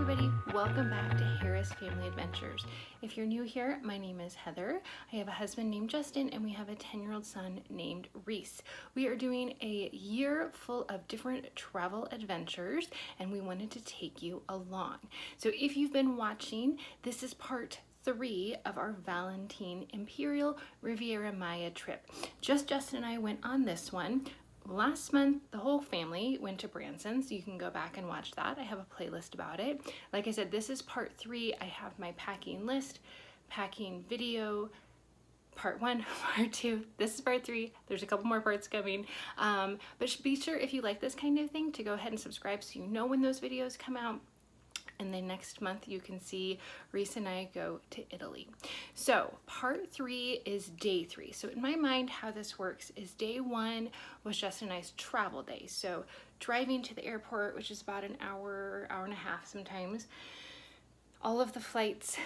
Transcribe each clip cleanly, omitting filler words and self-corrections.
everybody, welcome back to Harris Family Adventures. If you're new here, my name is Heather. I have a husband named Justin and we have a 10-year-old son named Reese. We are doing a year full of different travel adventures and we wanted to take you along. So if you've been watching, this is part 3 of our Valentin Imperial Riviera Maya trip. Just Justin and I went on this one. Last month, the whole family went to Branson, so you can go back and watch that. I have a playlist about it. Like I said, this is part 3. I have my packing list, packing video, part 1, part 2. This is part 3. There's a couple more parts coming. But be sure, if you like this kind of thing, to go ahead and subscribe so you know when those videos come out. And then next month you can see Reese and I go to Italy. So part 3 is day 3. So in my mind, how this works is day 1 was just a nice travel day. So driving to the airport, which is about an hour, hour and a half sometimes, all of the flights,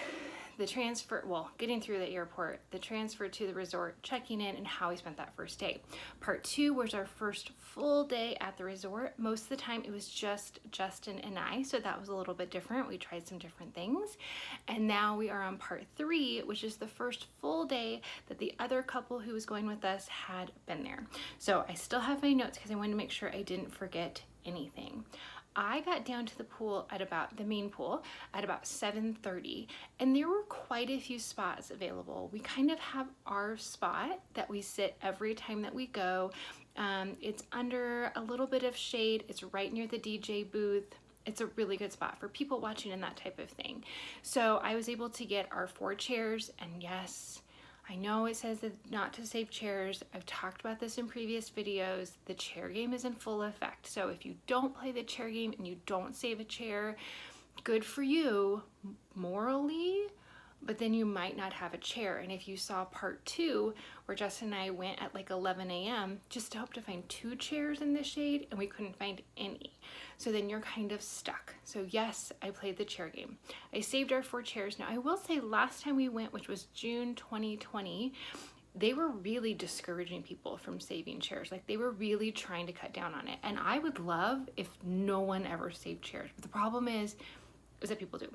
the transfer, well, getting through the airport, the transfer to the resort, checking in, and how we spent that first day. Part 2 was our first full day at the resort. Most of the time it was just Justin and I, so that was a little bit different. We tried some different things. And now we are on part 3, which is the first full day that the other couple who was going with us had been there. So I still have my notes because I wanted to make sure I didn't forget anything. I got down to the pool at about the main pool at about 7:30 and there were quite a few spots available. We kind of have our spot that we sit every time that we go. It's under a little bit of shade. It's right near the DJ booth. It's a really good spot for people watching and that type of thing. So I was able to get our 4 chairs, and yes, I know it says that not to save chairs. I've talked about this in previous videos. The chair game is in full effect. So if you don't play the chair game and you don't save a chair, good for you morally, but then you might not have a chair. And if you saw part 2, where Justin and I went at like 11 a.m. just to hope to find 2 chairs in the shade, and we couldn't find any. So then you're kind of stuck. So yes, I played the chair game. I saved our 4 chairs. Now I will say last time we went, which was June 2020, they were really discouraging people from saving chairs. Like they were really trying to cut down on it. And I would love if no one ever saved chairs. But the problem is that people do.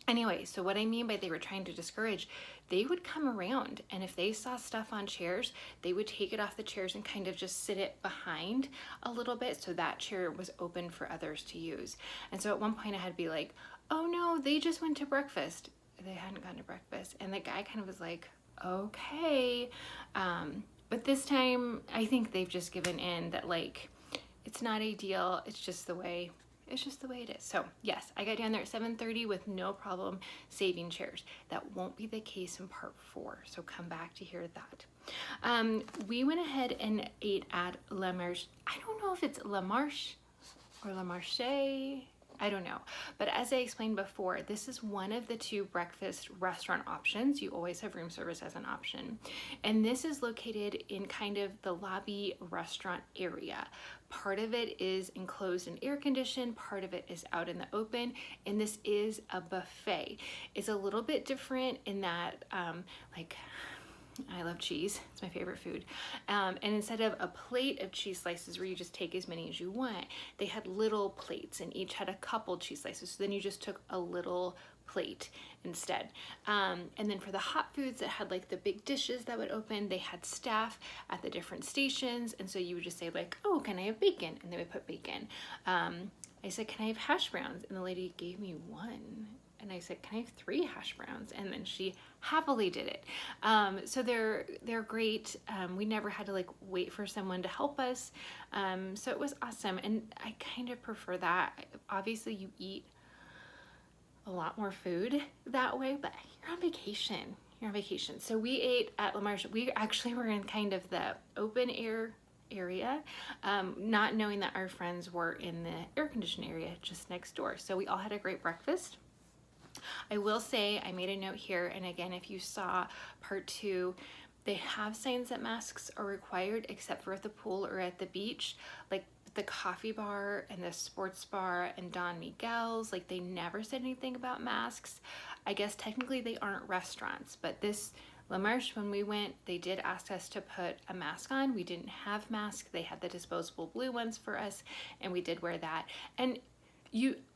Anyway, so what I mean by they were trying to discourage, they would come around and if they saw stuff on chairs, they would take it off the chairs and kind of just sit it behind a little bit so that chair was open for others to use. And so at one point I had to be like, oh no, they just went to breakfast. They hadn't gone to breakfast. And the guy kind of was like, okay. But this time I think they've just given in that like, it's not ideal. It's just the way it is. So yes, I got down there at 7:30 with no problem saving chairs. That won't be the case in part 4, so come back to hear that. We went ahead and ate at La Marche. I don't know if it's La Marche or La Marche. I don't know. But as I explained before, this is one of the 2 breakfast restaurant options. You always have room service as an option. And this is located in kind of the lobby restaurant area. Part of it is enclosed and air conditioned, part of it is out in the open, and this is a buffet. It's a little bit different in that, like, I love cheese, it's my favorite food. And instead of a plate of cheese slices where you just take as many as you want, they had little plates and each had a couple cheese slices. So then you just took a little plate instead. And then for the hot foods that had like the big dishes that would open, they had staff at the different stations. And so you would just say like, oh, can I have bacon? And they would put bacon. I said, can I have hash browns? And the lady gave me 1. And I said, can I have 3 hash browns? And then she happily did it. So they're great. We never had to like wait for someone to help us. So it was awesome. And I kind of prefer that. Obviously you eat a lot more food that way, but you're on vacation. You're on vacation. So we ate at La Marche. We actually were in kind of the open air area, not knowing that our friends were in the air conditioned area just next door. So we all had a great breakfast. I will say I made a note here, and again, if you saw part 2, they have signs that masks are required except for at the pool or at the beach. Like the coffee bar and the sports bar and Don Miguel's, like they never said anything about masks. I guess technically they aren't restaurants, but this La Marche, when we went, they did ask us to put a mask on. We didn't have masks. They had the disposable blue ones for us, and we did wear that. And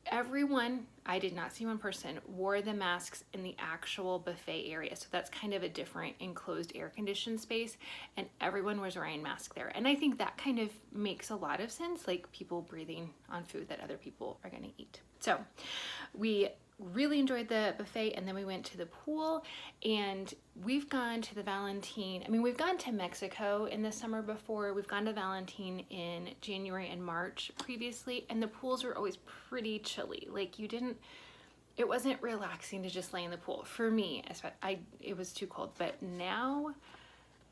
Everyone, I did not see one person, wore the masks in the actual buffet area. So that's kind of a different enclosed air conditioned space, and everyone was wearing masks there. And I think that kind of makes a lot of sense, like people breathing on food that other people are going to eat. So we really enjoyed the buffet, and then we went to the pool. And we've gone to the Valentin, we've gone to Mexico in the summer before. We've gone to Valentin in January and March previously, and the pools were always pretty chilly. Like it wasn't relaxing to just lay in the pool. For me, it was too cold. But now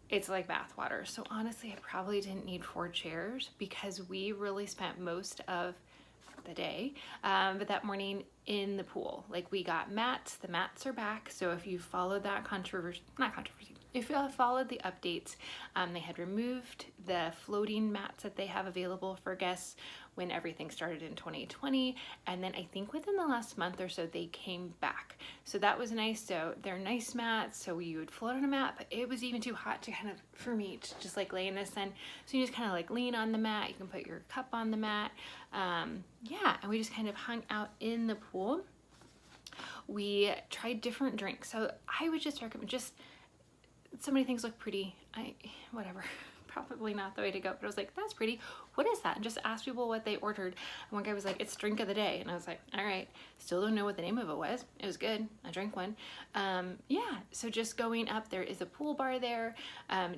it's like bath water. So honestly, I probably didn't need 4 chairs because we really spent most of the day, but that morning in the pool. Like, we got mats. The mats are back. So if you followed that if you followed the updates, they had removed the floating mats that they have available for guests when everything started in 2020. And then I think within the last month or so, they came back. So that was nice. So they're nice mats. So you would float on a mat, but it was even too hot to for me to just like lay in the sun. So you just kind of like lean on the mat. You can put your cup on the mat. Yeah. And we just kind of hung out in the pool. We tried different drinks. So I would just recommend so many things look pretty. Whatever. Probably not the way to go, but I was like, that's pretty. What is that? And just asked people what they ordered. And one guy was like, it's drink of the day. And I was like, all right, still don't know what the name of it was. It was good. I drank one. Yeah. So just going up, there is a pool bar there.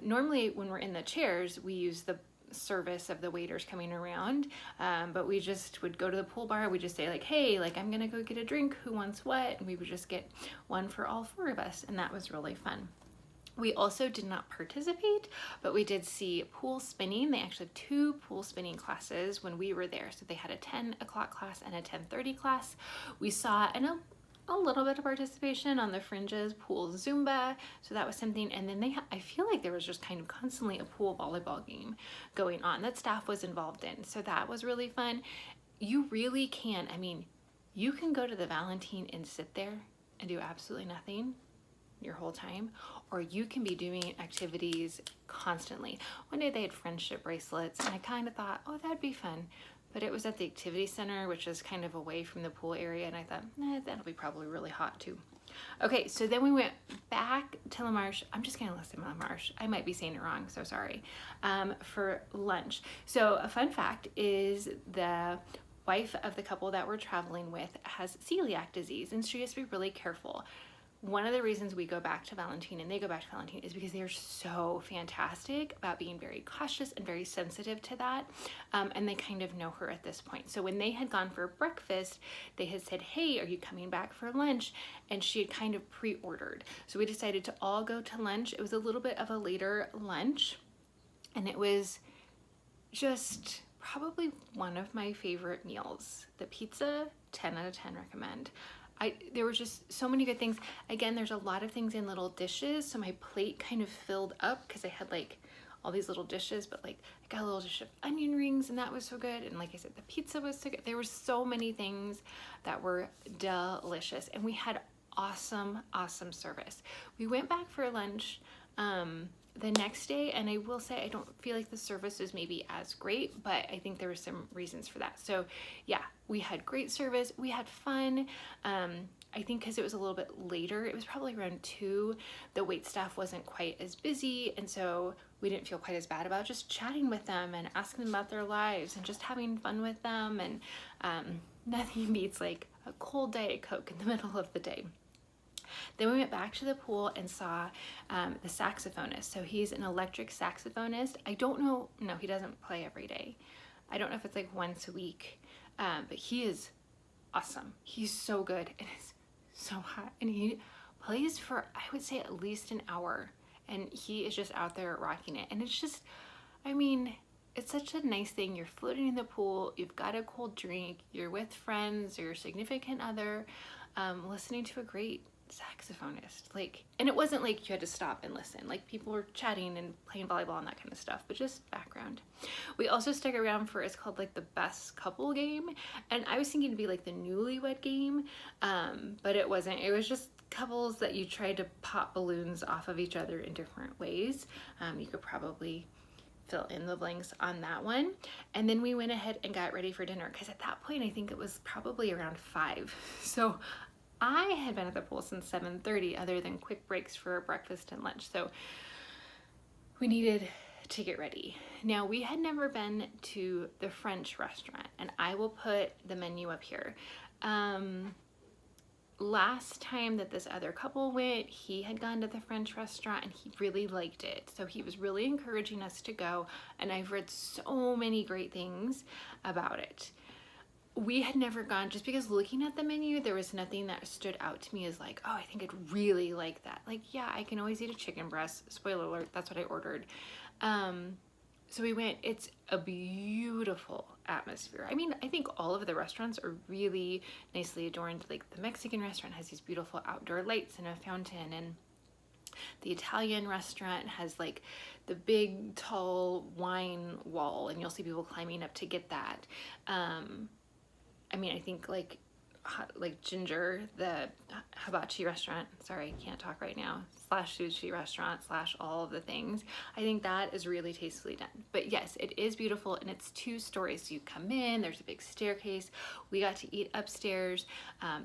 Normally when we're in the chairs, we use the service of the waiters coming around. But we just would go to the pool bar. We just say like, hey, like I'm going to go get a drink. Who wants what? And we would just get one for all 4 of us. And that was really fun. We also did not participate, but we did see pool spinning. They actually have 2 pool spinning classes when we were there. So they had a 10 o'clock class and a 10:30 class. We saw a little bit of participation on the fringes, pool Zumba. So that was something. And then I feel like there was just kind of constantly a pool volleyball game going on that staff was involved in. So that was really fun. You really can. You can go to the Valentin and sit there and do absolutely nothing your whole time, or you can be doing activities constantly. One day they had friendship bracelets, and I kind of thought, oh, that'd be fun, but it was at the activity center, which is kind of away from the pool area, and I thought, that'll be probably really hot too. Okay, so then we went back to La Marche. I'm just gonna list La Marche. I might be saying it wrong, so sorry. For lunch. So a fun fact is the wife of the couple that we're traveling with has celiac disease, and she has to be really careful. One of the reasons we go back to Valentin and they go back to Valentin is because they are so fantastic about being very cautious and very sensitive to that. And they kind of know her at this point. So when they had gone for breakfast, they had said, hey, are you coming back for lunch? And she had kind of pre-ordered. So we decided to all go to lunch. It was a little bit of a later lunch, and it was just probably one of my favorite meals. The pizza, 10 out of 10 recommend. There were just so many good things. Again, there's a lot of things in little dishes, so my plate kind of filled up because I had like all these little dishes, but like I got a little dish of onion rings, and that was so good. And like I said, the pizza was so good. There were so many things that were delicious, and we had awesome service. We went back for lunch the next day, and I will say I don't feel like the service was maybe as great, but I think there were some reasons for that. So yeah, we had great service. We had fun. I think because it was a little bit later, it was probably around 2, the wait staff wasn't quite as busy, and so we didn't feel quite as bad about just chatting with them and asking them about their lives and just having fun with them. And nothing beats like a cold Diet Coke in the middle of the day. Then we went back to the pool and saw the saxophonist. So he's an electric saxophonist. I don't know. No, he doesn't play every day. I don't know if it's like once a week, but he is awesome. He's so good. It is so hot. And he plays for, I would say, at least an hour. And he is just out there rocking it. And it's just, it's such a nice thing. You're floating in the pool. You've got a cold drink. You're with friends or your significant other, listening to a great saxophonist. And it wasn't like you had to stop and listen. Like, people were chatting and playing volleyball and that kind of stuff, but just background. We also stuck around for, it's called like the best couple game, and I was thinking it'd be like the newlywed game, but it wasn't. It was just couples that you tried to pop balloons off of each other in different ways. You could probably fill in the blanks on that one. And then we went ahead and got ready for dinner, because at that point I think it was probably around 5. So I had been at the pool since 7:30, other than quick breaks for breakfast and lunch. So we needed to get ready. Now, we had never been to the French restaurant, and I will put the menu up here. Last time that this other couple went, he had gone to the French restaurant and he really liked it. So he was really encouraging us to go, and I've read so many great things about it. We had never gone, just because looking at the menu, there was nothing that stood out to me as like, oh, I think I'd really like that. Like, yeah, I can always eat a chicken breast. Spoiler alert, that's what I ordered. So we went. It's a beautiful atmosphere. I mean, I think all of the restaurants are really nicely adorned. Like the Mexican restaurant has these beautiful outdoor lights and a fountain, and the Italian restaurant has like the big tall wine wall, and you'll see people climbing up to get that. I mean, I think like Ginger, the hibachi restaurant, sorry, I can't talk right now, slash sushi restaurant, slash all of the things. I think that is really tastefully done. But yes, it is beautiful, and it's 2 stories. So you come in, there's a big staircase. We got to eat upstairs.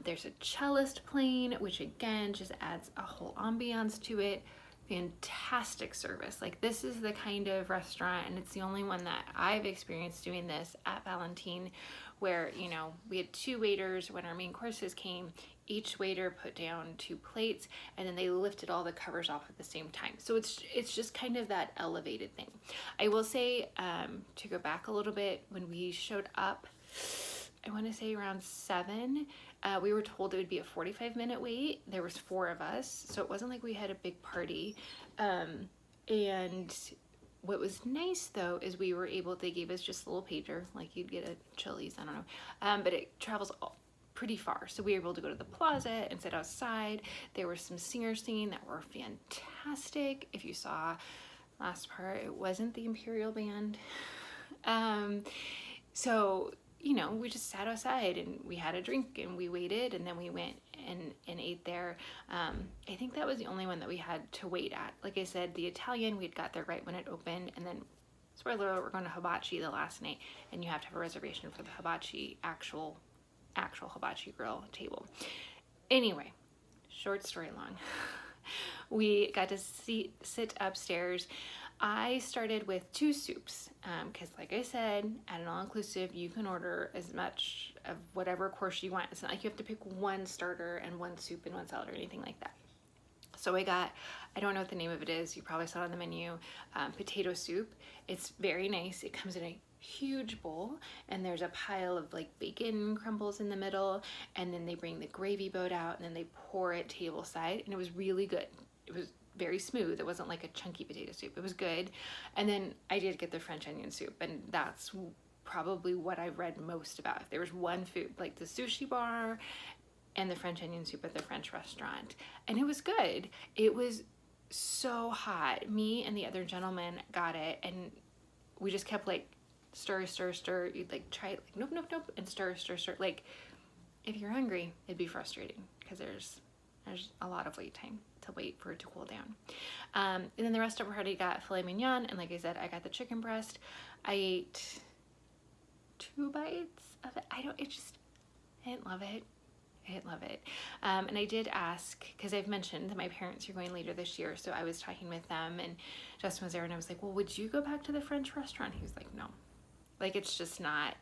There's a cellist playing, which again just adds a whole ambiance to it. Fantastic service. Like, this is the kind of restaurant, and it's the only one that I've experienced doing this at Valentin, where, you know, we had 2 waiters when our main courses came. Each waiter put down 2 plates, and then they lifted all the covers off at the same time. So it's just kind of that elevated thing. I will say, to go back a little bit, when we showed up, I want to say around 7, we were told it would be a 45-minute wait. There was 4 of us, so it wasn't like we had a big party. And what was nice though is we were able, they gave us just a little pager, like you'd get at Chili's, I don't know, but it travels pretty far. So we were able to go to the plaza and sit outside. There were some singers singing that were fantastic. If you saw last part, it wasn't the Imperial Band. So, you know, we just sat outside and we had a drink and we waited, and then we went and ate there. I think that was the only one that we had to wait at. Like I said, the Italian, we'd got there right when it opened, and then, spoiler alert, we're going to hibachi the last night, and you have to have a reservation for the hibachi, actual hibachi grill table. Anyway, short story long. We got to sit upstairs. I started with 2 soups, because like I said, at an all-inclusive, you can order as much of whatever course you want. It's not like you have to pick 1 starter and 1 soup and 1 salad or anything like that. So I got, I don't know what the name of it is, you probably saw it on the menu, potato soup. It's very nice. It comes in a huge bowl, and there's a pile of like bacon crumbles in the middle, and then they bring the gravy boat out, and then they pour it table side, and it was really good. It was very smooth. It wasn't like a chunky potato soup. It was good. And then I did get the French onion soup, and that's probably what I read most about. If there was one food, like the sushi bar and the French onion soup at the French restaurant, and it was good. It was so hot. Me and the other gentleman got it, and we just kept like stir. You'd like try it, like nope, and stir. Like, if you're hungry, it'd be frustrating, because there's a lot of wait time to wait for it to cool down. And then the rest of our party got filet mignon, and like I said, I got the chicken breast. I ate 2 bites of it. I didn't love it. And I did ask, because I've mentioned that my parents are going later this year, so I was talking with them, and Justin was there, and I was like, well, would you go back to the French restaurant? He was like, no. Like, it's just not,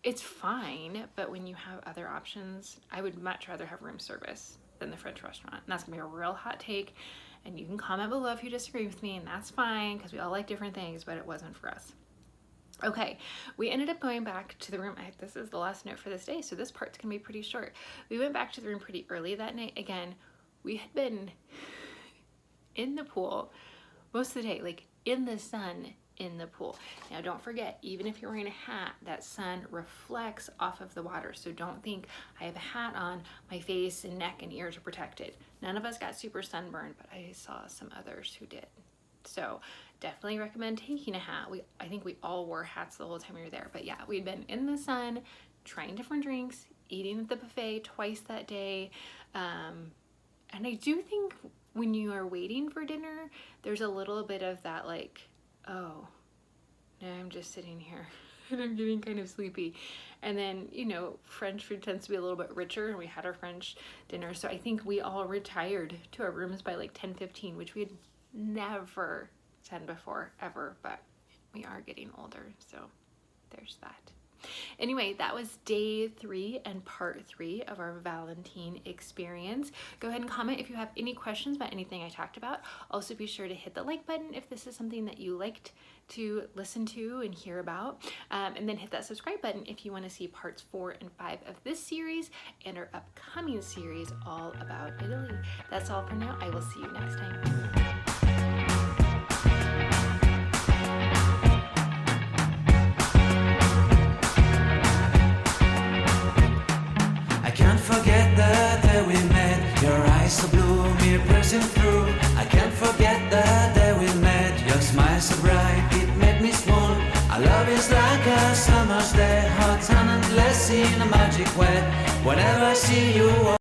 it's fine, but when you have other options, I would much rather have room service than the French restaurant. And that's gonna be a real hot take, and you can comment below if you disagree with me, and that's fine, because we all like different things, but it wasn't for us. Okay, we ended up going back to the room. This is the last note for this day, so this part's gonna be pretty short. We went back to the room pretty early that night. Again, we had been in the pool most of the day, like in the sun, in the pool. Now, don't forget, even if you're wearing a hat, that sun reflects off of the water. So don't think I have a hat on, my face and neck and ears are protected. None of us got super sunburned, but I saw some others who did. So definitely recommend taking a hat. I think we all wore hats the whole time we were there. But yeah, we'd been in the sun, trying different drinks, eating at the buffet twice that day. And I do think when you are waiting for dinner, there's a little bit of that like Oh, now I'm just sitting here and I'm getting kind of sleepy. And then, you know, French food tends to be a little bit richer, and we had our French dinner. So I think we all retired to our rooms by like 10:15, which we had never done before, ever, but we are getting older. So there's that. Anyway, that was day 3 and part 3 of our Valentin experience. Go ahead and comment if you have any questions about anything I talked about. Also, be sure to hit the like button if this is something that you liked to listen to and hear about. And then hit that subscribe button if you want to see parts 4 and 5 of this series and our upcoming series all about Italy. That's all for now. I will see you next time. Forget the day we met, your eyes so blue, me pressing through. I can't forget the day we met, your smile so bright, it made me swoon. Our love is like a summer's day, hot and endless in a magic way. Whenever I see you